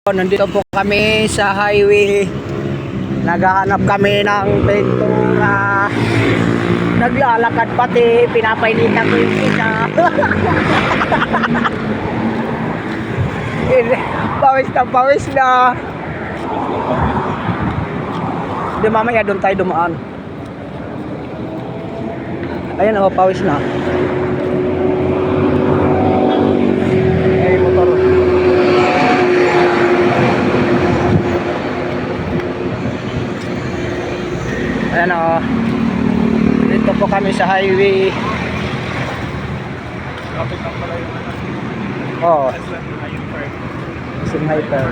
Nandito po kami sa highway. Naghahanap kami ng pintura. Naglalakad pati, pinapainitan ko yung isa. Pawis na. Di mamaya doon tayo dumaan. Ayan o, pawis na. Ay, motor. Ayan o, dito po kami sa highway. Kapit lang pala yung Oo, SM Hyper.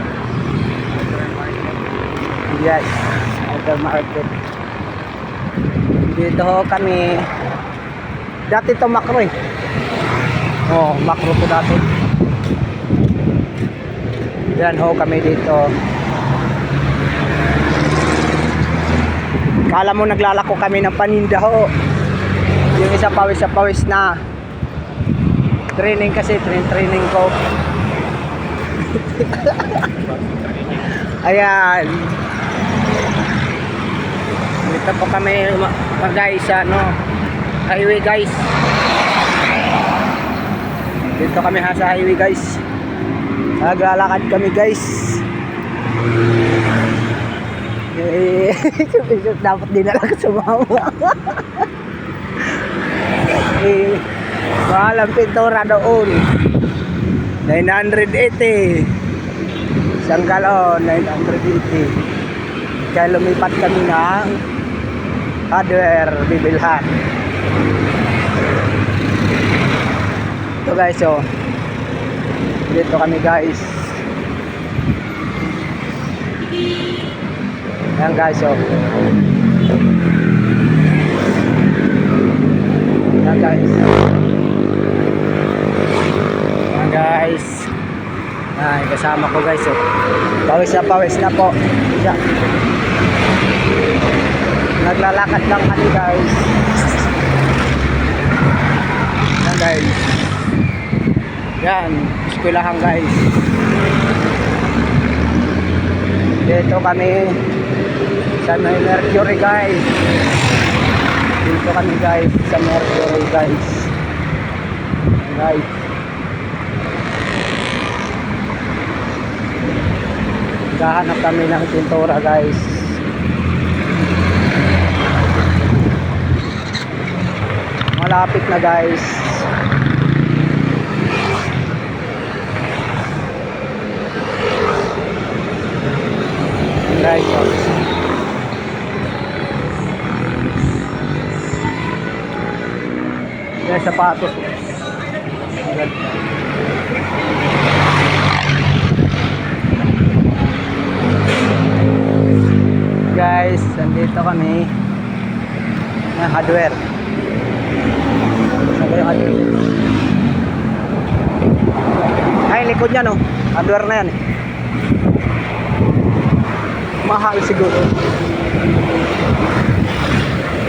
Yes, hypermarket. Dito ho kami. Dati to Makro eh. Oh, Makro po dati. Yan ho kami dito. Kala mo naglalako kami ng paninda ho. Yung isa pawis na. Training kasi, training ko. Ayan. Dito po kami guys, highway guys. Dito kami sa highway guys. Naglalakad kami guys. Dapat din na lang sumama. Mahal ang pintura doon. 980. Isang galon, 980. Kaya lumipat kami ng hardware bibilhan. Ito guys, oh. Dito kami guys. Ayan guys, oh. Ayan guys. Ayan guys. Ay, kasama ko guys, oh. Pawis na po. Ayan. Naglalakad lang kami guys. Ayan guys. Yan, eskwelahan guys. Dito kami sa Mercury guys. Dito kami guys sa Mercury guys. Guys. Gahanap kami ng pintura guys. Malapit na guys. Guys, yung sapatos. Guys, nandito kami ng hardware. Saan yung hardware? Ay, likod niya no. Hardware na yan eh. Mahal siguro.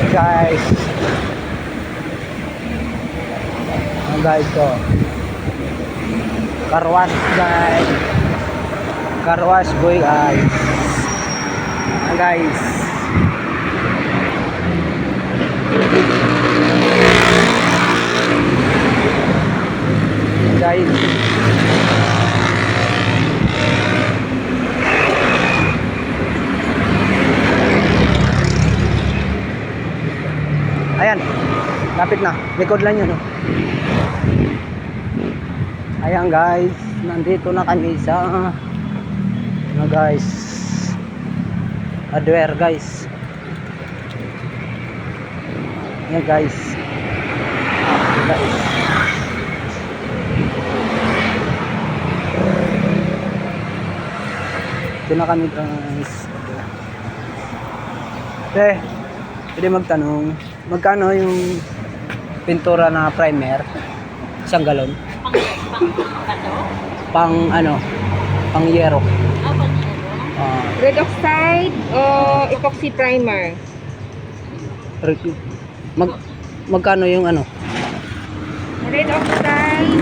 Guys. Guys, to. Carwash guys. Carwash boy guys. Guys. Guys. Ayan, lapit na. Likod lang yun. Ayan guys, nandito na kami sa guys, hardware guys. Ayan guys. Ito na kami guys. Pwede magtanong, magkano yung pintura na primer? Isang galon? Pang yero. Red oxide o epoxy primer? Magkano yung Red oxide.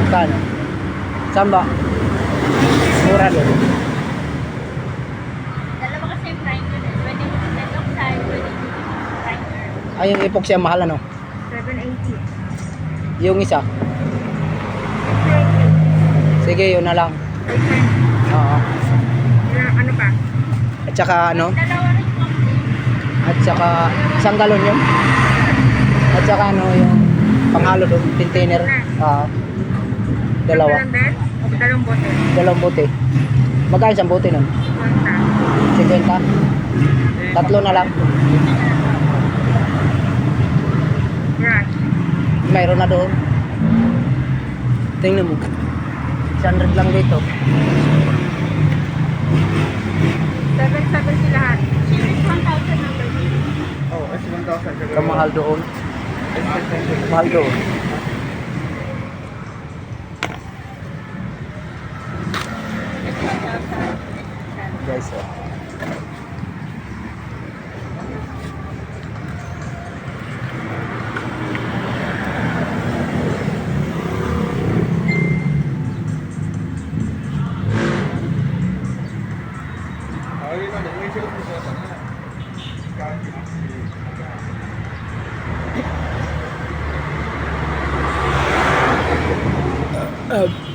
Magkano? Saan ba? mura doon. Dalawa kasi yung primer. Pwede mo red oxide, pwede mo primer. Ay, yung epoxy ang mahal ano? 780. Yung isa. 680. Sige, yun na lang. 620. Oo. Ano pa? At saka ano? Dalawa rin po. At saka isang galon yun. At saka ano yung panghalo doon, container. Dalawa. Dalawang bote. Dalawang bote. Magkano isang bote nun? 50? Tatlo na lang. Brush. Mayroon na doon. Tingnan mo. 600 lang dito. 770 lahat. Series 1,000 number. Oh, S1000. Kamahal doon. S1000. Mahal doon. Guys, oh. Ayun na, may sila po sa sana. Uh,